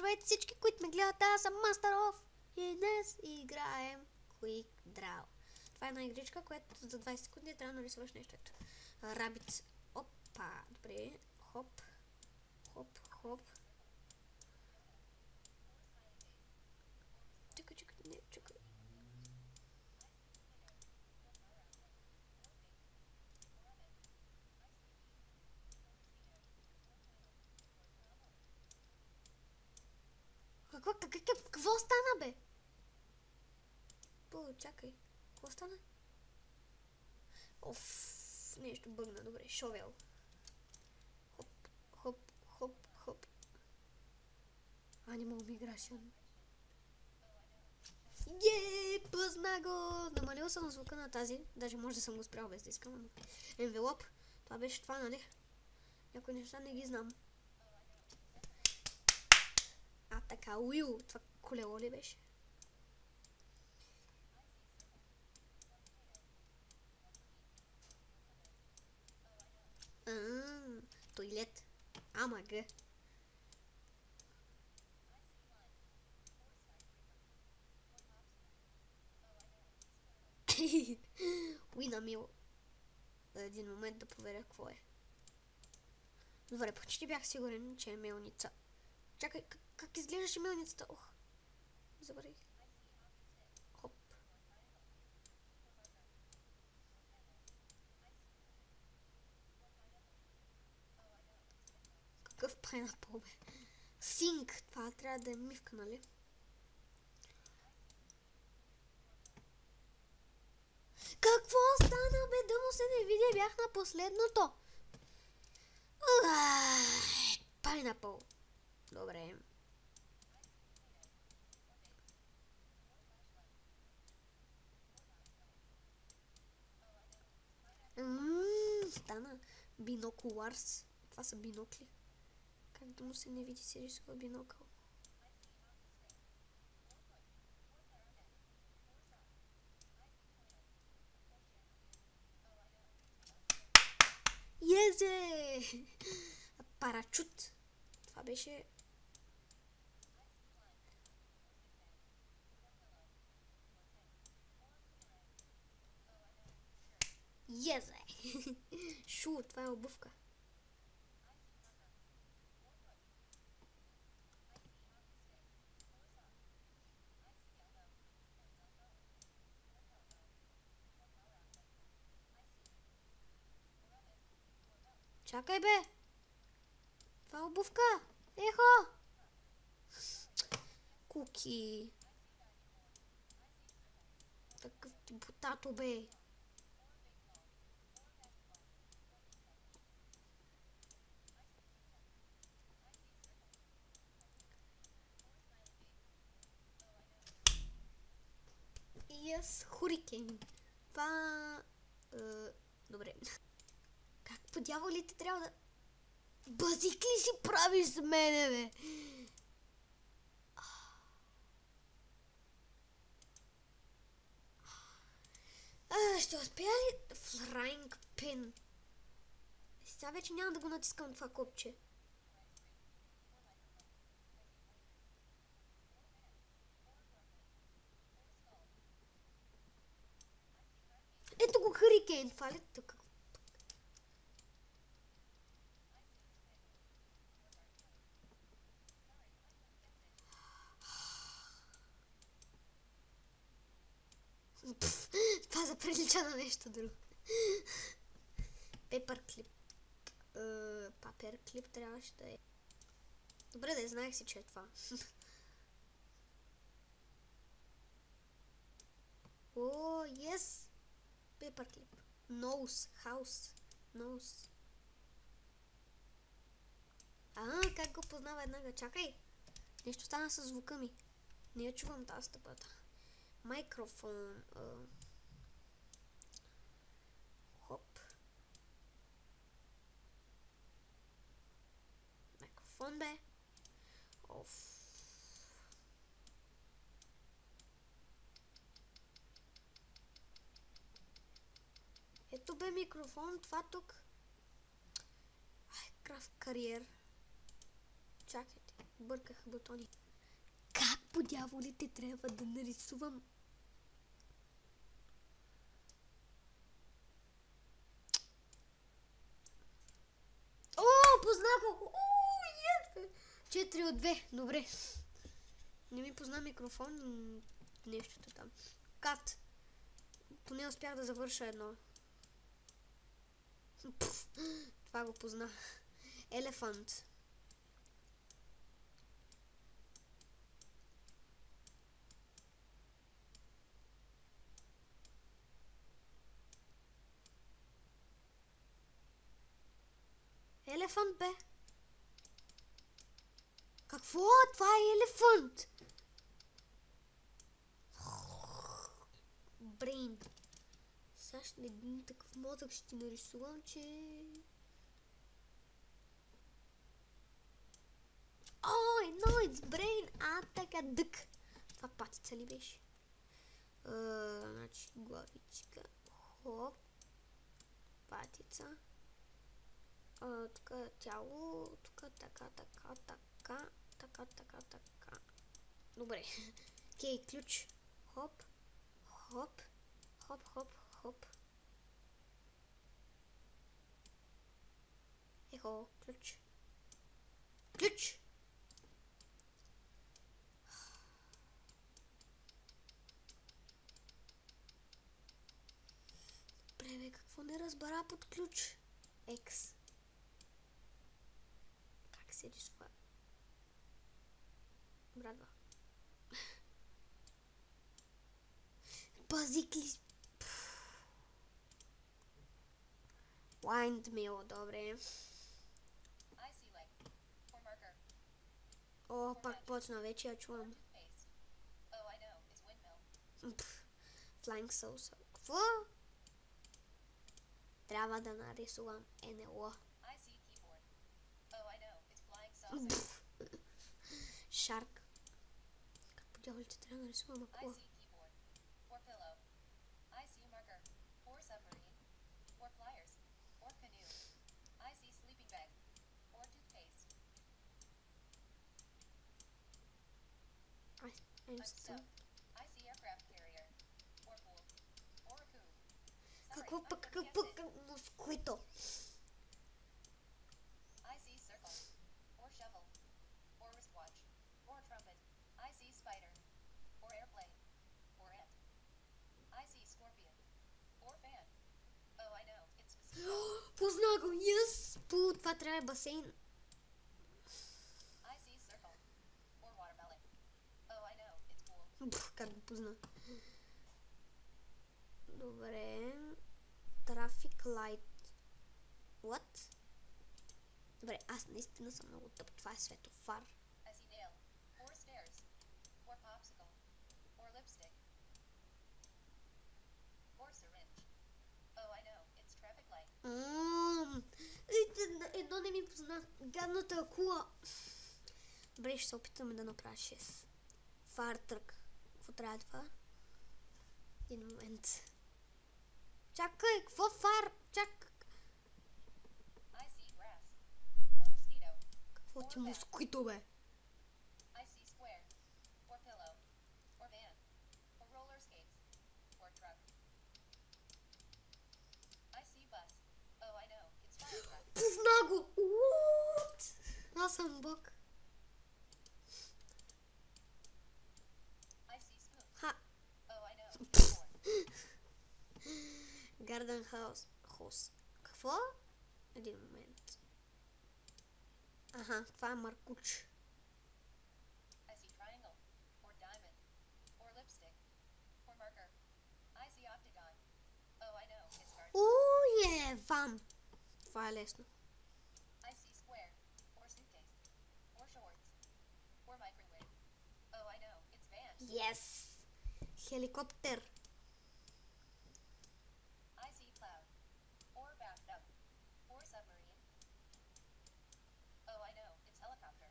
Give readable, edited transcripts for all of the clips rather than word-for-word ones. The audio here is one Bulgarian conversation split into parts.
Здравейте всички, които ме гледат, аз съм Master of и днес играем Quick Draw. Това е една игричка, която за 20 секунди трябва да нарисуваш нещо. Ето. Rabbit. Опа, добре. Хоп. Хоп, хоп. Чакай, не, чакай. Какво стана, бе? Чакай. Какво стана? Оф, нещо бъгна. Добре, шовел. Хоп, хоп, хоп, хоп. Не мога ми игра силно. Пъзна го! Намалил съм звука на тази. Даже може да съм го спрял без да искам. Envelope. Това беше това, нали? Някои неща не ги знам. Така, Уил. Това колело ли беше? Тоилет. Г. Уинамил. Един момент да проверя какво е. Добре, почти бях сигурен, че е мелница. Чакай, как изглеждаше мелницата? Ох, забравих. Хоп. Какъв пайнапъл, бе? Синк. Това трябва да е мивка, нали? Какво стана, бе? Да му се не видя, бях на последното. Пайнапъл. Добре. Стана. Бинокуларс. Това са бинокли. Как да му се не види, се рисува бинокъл. Езе! Парачут. Това беше... Езе! Шу, това е обувка. Чакай, бе! Това е обувка! Ехо! Куки! Такъв ти потато, бе! Хурикен. Това... добре. Как по дяволите трябва да... Базик ли си правиш с мене, бе? Ще успея ли? Flying pin. Сега вече няма да го натискам това копче. Ето го Хурикейн. Това ли? Тук. Това заприлича на нещо друго. Пепър клип. Папер клип трябваше да е. Добре, да знаех си, че е това. О, yes! Пепър клип. Nose, house, nose. Как го познава веднага? Чакай! Нещо стана с звука ми. Не я чувам тази стъпата. Микрофон. Хоп. Микрофон, бе. Оф. Ето бе микрофон, това тук. Крафт кариер. Чакайте. Бърках бутони. Как по дяволите трябва да нарисувам? О, познах го! О, yes! 4 от 2. Добре. Не ми позна микрофон и нещото там. Кат. Поне успях да завърша едно. Това го позна. Елефант. Елефант, бе. Какво? Това е елефант. Брейн. Сега ще един такъв мозък ще ти нарисувам, че... О, едно, it's brain. Така, дък. Това патица ли беше? Значи, главичка. Хоп. Патица. Тук тяло. Тук така. Добре. Окей, ключ. Хоп. Хоп. Ехо, ключ. Ключ! Преве, какво не разбара под ключ? X. Как се рисува? Брадва. Базикли. Windmill, добре. О, пак почна, вече я чувам. Flying saucer. Какво? Трябва да нарисувам НЛО. Шарк. Как по дяволите трябва да нарисувам акула? Какво пък москито? Позна го, yes! Това трябва е басейн. Как го позна? Добре. Traffic light. What? Добре, аз наистина съм много тъп. Това е светофар. Едно не ми позна. Гадната акула. Добре, ще се опитаме да направя 6. Фар трък. Какво трябва това? Един момент. Чакай, какво фар? Чакай. Какво ти москито, бе? Позна го! Аз съм бог. Гарден хаус. Какво? Един момент. Аха, това е Маркуч. Вам. Това е лесно. Yes! Хеликоптер.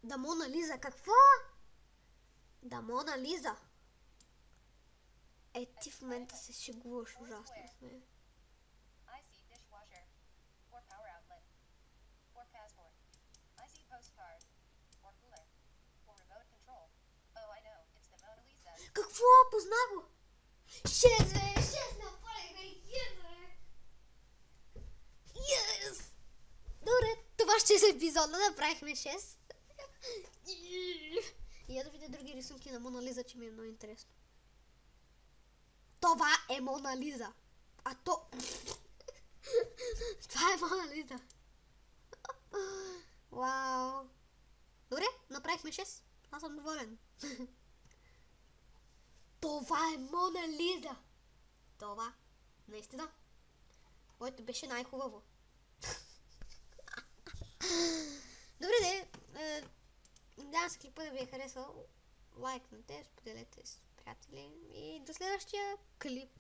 Да Мона Лиза, какво? Да Мона Лиза. Ти в момента се шегуваш ужасно с мен. Какво? Позна го! 6, бе! 6 направихме! Yes! Добре, това ще е за епизода. Направихме 6. И я да видя други рисунки на Мона Лиза, че ми е много интересно. Това е Мона Лиза. А то... Това е Мона Лиза. Вау. Добре, направихме 6. Аз съм доволен. Това е Мона Лиза. Това. Наистина. Моето беше най-хубаво. Добре, де. Надявам се клипа да ви е харесал. Лайкнете, споделете с приятели и до следващия клип.